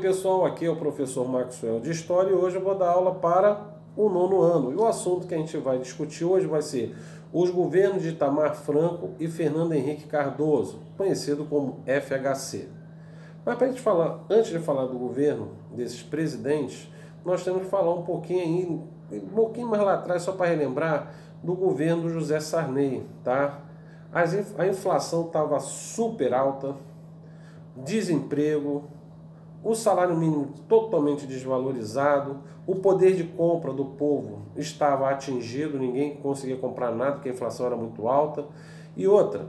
pessoal, aqui é o professor Maxwell de História e hoje eu vou dar aula para o 9º ano. E o assunto que a gente vai discutir hoje vai ser os governos de Itamar Franco e Fernando Henrique Cardoso, conhecido como FHC. Mas para a gente falar, antes de falar do governo desses presidentes, nós temos que falar um pouquinho mais lá atrás, só para relembrar, do governo do José Sarney, tá? A inflação estava super alta, desemprego, o salário mínimo totalmente desvalorizado, o poder de compra do povo estava atingido, ninguém conseguia comprar nada porque a inflação era muito alta. E outra,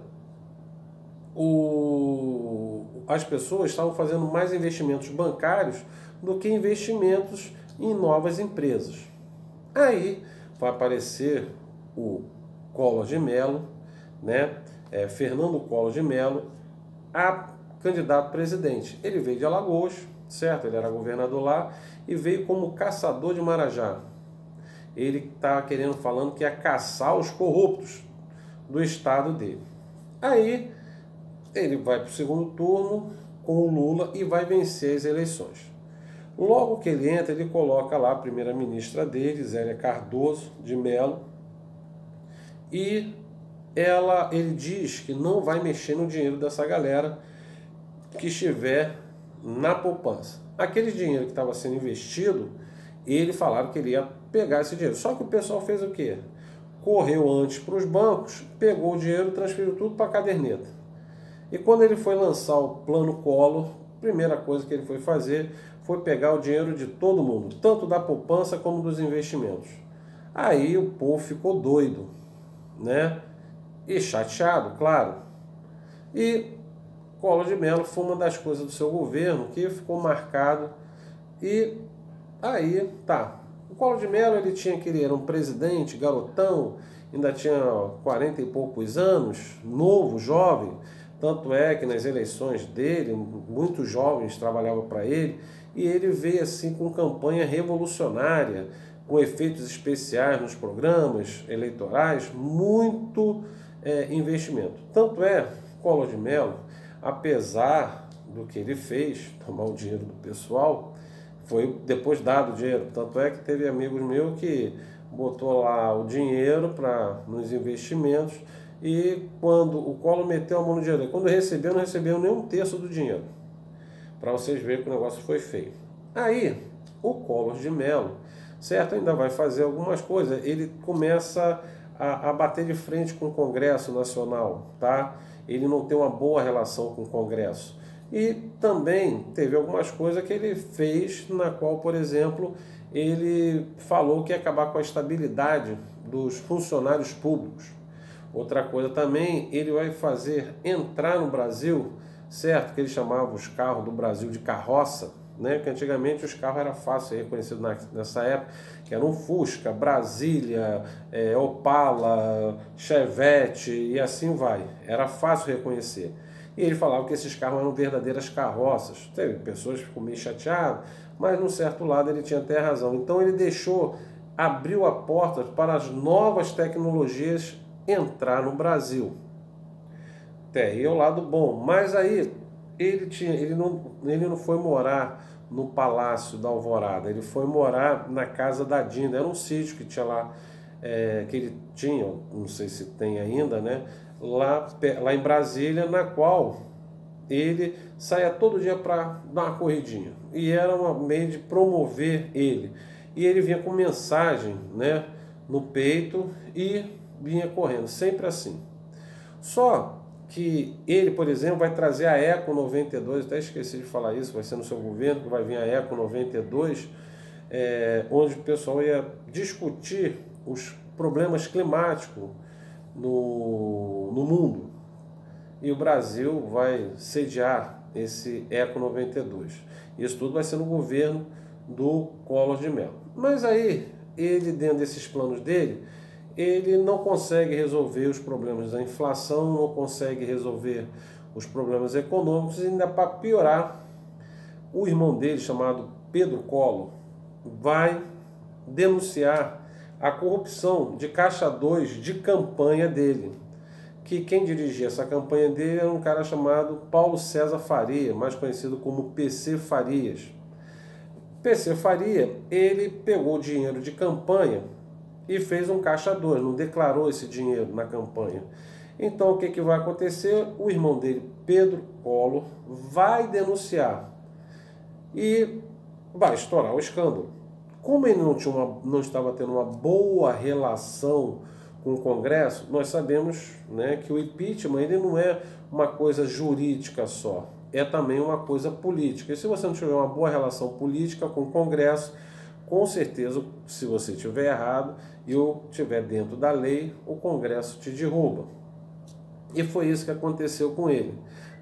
as pessoas estavam fazendo mais investimentos bancários do que investimentos em novas empresas. Aí vai aparecer o Collor de Mello, né? Fernando Collor de Mello, candidato a presidente. Ele veio de Alagoas, certo? Ele era governador lá e veio como caçador de Marajá. Ele estava falando que ia caçar os corruptos do estado dele. Aí ele vai para o segundo turno com o Lula e vai vencer as eleições. Logo que ele entra, ele coloca lá a primeira-ministra dele, Zélia Cardoso de Mello, e ele diz que não vai mexer no dinheiro dessa galera que estiver na poupança. Aquele dinheiro que estava sendo investido, ele falaram que ele ia pegar esse dinheiro. Só que o pessoal fez o quê? Correu antes para os bancos, pegou o dinheiro e transferiu tudo para a caderneta. E quando ele foi lançar o plano Collor, a primeira coisa que ele foi fazer foi pegar o dinheiro de todo mundo, tanto da poupança como dos investimentos. Aí o povo ficou doido, né? E chateado, claro. E Collor de Mello foi uma das coisas do seu governo que ficou marcado. E aí, tá. O Collor de Mello, ele era um presidente, garotão, ainda tinha 40 e poucos anos, novo, jovem. Tanto é que nas eleições dele, muitos jovens trabalhavam para ele, e ele veio assim com campanha revolucionária, com efeitos especiais nos programas eleitorais, muito investimento. Tanto é, Collor de Mello, apesar do que ele fez, tomar o dinheiro do pessoal, foi depois dado o dinheiro. Tanto é que teve amigos meus que botou lá o dinheiro nos investimentos, e quando o Collor meteu a mão no dinheiro, quando recebeu, não recebeu nem um terço do dinheiro. Para vocês verem que o negócio foi feio. Aí, o Collor de Mello, certo, ainda vai fazer algumas coisas. Ele começa a bater de frente com o Congresso Nacional, tá? Ele não tem uma boa relação com o Congresso. E também teve algumas coisas que ele fez, na qual, por exemplo, ele falou que ia acabar com a estabilidade dos funcionários públicos. Outra coisa também, ele vai fazer entrar no Brasil, certo? Que ele chamava os carros do Brasil de carroça, né? Que antigamente os carros eram fáceis, reconhecidos nessa época, que eram Fusca, Brasília, Opala, Chevette e assim vai. Era fácil reconhecer. E ele falava que esses carros eram verdadeiras carroças. Teve pessoas que ficam meio chateadas, mas num certo lado ele tinha até razão. Então ele abriu a porta para as novas tecnologias entrar no Brasil. Até aí é o lado bom. Mas aí ele não foi morar no Palácio da Alvorada, ele foi morar na casa da Dinda. Era um sítio que tinha lá, que ele tinha, não sei se tem ainda, né? Lá em Brasília, na qual ele saía todo dia para dar uma corridinha. E era um meio de promover ele. E ele vinha com mensagem, né, no peito e vinha correndo, sempre assim. Só que ele, por exemplo, vai trazer a Eco 92, até esqueci de falar isso, vai ser no seu governo que vai vir a Eco 92, onde o pessoal ia discutir os problemas climáticos no mundo. E o Brasil vai sediar esse Eco 92. Isso tudo vai ser no governo do Collor de Mello. Mas aí, ele, dentro desses planos dele, ele não consegue resolver os problemas da inflação, não consegue resolver os problemas econômicos, e ainda para piorar, o irmão dele, chamado Pedro Collor, vai denunciar a corrupção de caixa 2 de campanha dele. Que quem dirigia essa campanha dele era um cara chamado Paulo César Faria, mais conhecido como PC Farias. PC Faria, ele pegou dinheiro de campanha e fez um caixa 2, não declarou esse dinheiro na campanha. Então o que vai acontecer? O irmão dele, Pedro Collor, vai denunciar e vai estourar o escândalo. Como ele não estava tendo uma boa relação com o Congresso, nós sabemos, né, que o impeachment ele não é uma coisa jurídica só, é também uma coisa política. E se você não tiver uma boa relação política com o Congresso, com certeza, se você estiver errado e eu estiver dentro da lei, o Congresso te derruba. E foi isso que aconteceu com ele.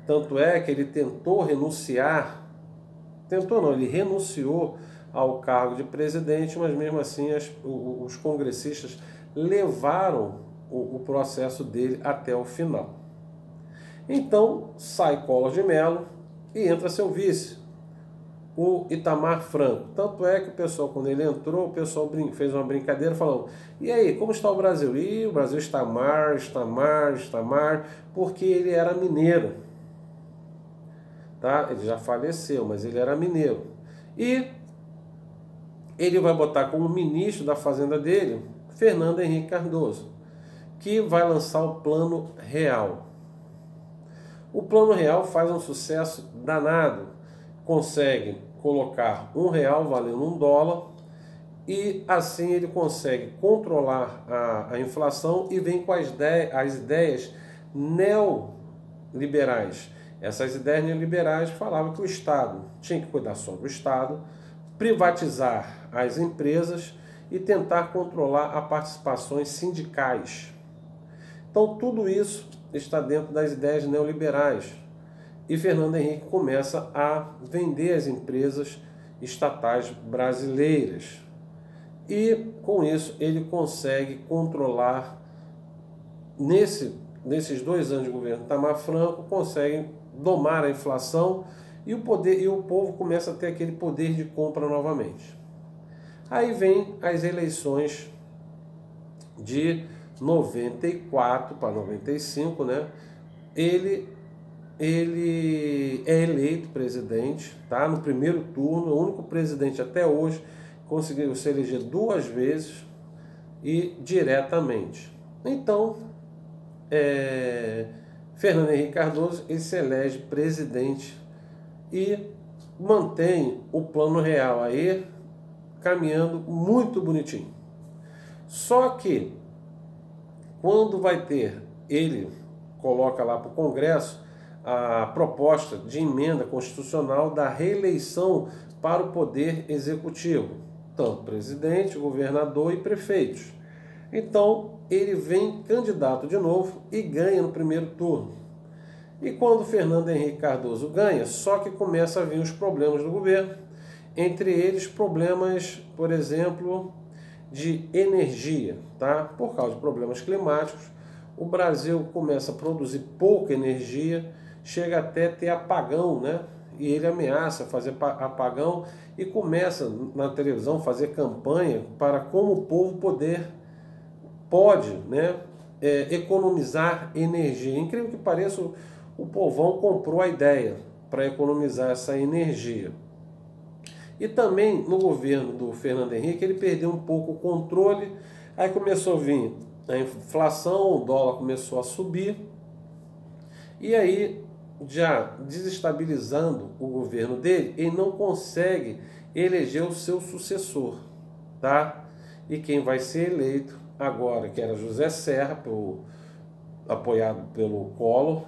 Tanto é que ele tentou renunciar, ele renunciou ao cargo de presidente, mas mesmo assim os congressistas levaram o processo dele até o final. Então sai Collor de Mello e entra seu vice, o Itamar Franco. Tanto é que o pessoal, quando ele entrou, o pessoal fez uma brincadeira falando: e aí, como está o Brasil? E o Brasil está mar, porque ele era mineiro. Tá? Ele já faleceu, mas ele era mineiro. E ele vai botar como ministro da fazenda dele, Fernando Henrique Cardoso, que vai lançar o Plano Real. O Plano Real faz um sucesso danado, consegue colocar R$1 valendo $1 e assim ele consegue controlar a inflação e vem com as ideias neoliberais. Essas ideias neoliberais falavam que o Estado tinha que cuidar só do Estado, privatizar as empresas e tentar controlar as participações sindicais. Então tudo isso está dentro das ideias neoliberais. E Fernando Henrique começa a vender as empresas estatais brasileiras. E com isso ele consegue controlar, nesses 2 anos de governo Itamar Franco, consegue domar a inflação e o povo começa a ter aquele poder de compra novamente. Aí vem as eleições de 94 para 95, né? Ele é eleito presidente, tá? No primeiro turno, o único presidente até hoje conseguiu se eleger 2 vezes e diretamente. Então, Fernando Henrique Cardoso ele se elege presidente e mantém o Plano Real aí caminhando muito bonitinho. Só que quando vai ter, ele coloca lá para o Congresso a proposta de emenda constitucional da reeleição para o poder executivo, tanto presidente, governador e prefeitos. Então ele vem candidato de novo e ganha no primeiro turno. E quando Fernando Henrique Cardoso ganha, só que começa a vir os problemas do governo, entre eles problemas, por exemplo, de energia, tá? Por causa de problemas climáticos, o Brasil começa a produzir pouca energia, chega até ter apagão, né? E ele ameaça fazer apagão e começa na televisão fazer campanha para como o povo pode, né, economizar energia. Incrível que pareça, o povão comprou a ideia para economizar essa energia. E também no governo do Fernando Henrique ele perdeu um pouco o controle, aí começou a vir a inflação, o dólar começou a subir, e aí já desestabilizando o governo dele, ele não consegue eleger o seu sucessor, tá? E quem vai ser eleito agora, que era José Serra, apoiado pelo Collor,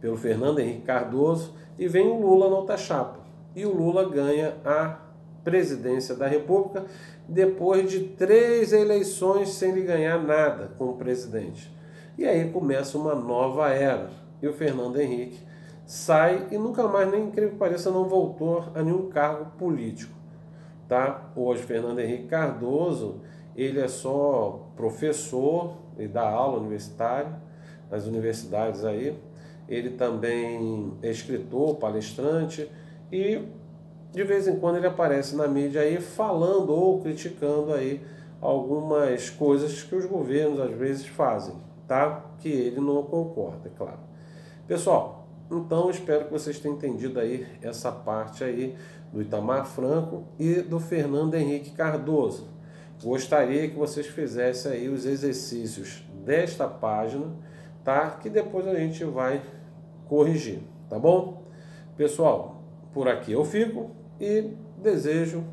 pelo Fernando Henrique Cardoso, e vem o Lula na outra chapa. E o Lula ganha a presidência da República depois de 3 eleições sem ele ganhar nada como presidente. E aí começa uma nova era. E o Fernando Henrique sai e nunca mais, nem incrível que pareça, não voltou a nenhum cargo político. Tá? Hoje, Fernando Henrique Cardoso, ele é só professor, ele dá aula universitária nas universidades aí. Ele também é escritor, palestrante e de vez em quando ele aparece na mídia aí falando ou criticando aí algumas coisas que os governos às vezes fazem, tá? Que ele não concorda, é claro. Pessoal, Então, espero que vocês tenham entendido aí essa parte aí do Itamar Franco e do Fernando Henrique Cardoso. Gostaria que vocês fizessem aí os exercícios desta página, tá? Que depois a gente vai corrigir, tá bom? Pessoal, por aqui eu fico e desejo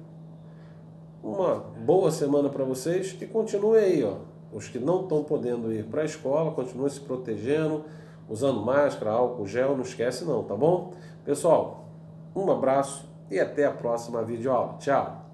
uma boa semana para vocês e continuem aí, ó. Os que não estão podendo ir para a escola, continuem se protegendo, usando máscara, álcool gel, não esquece não, tá bom? Pessoal, um abraço e até a próxima videoaula. Tchau!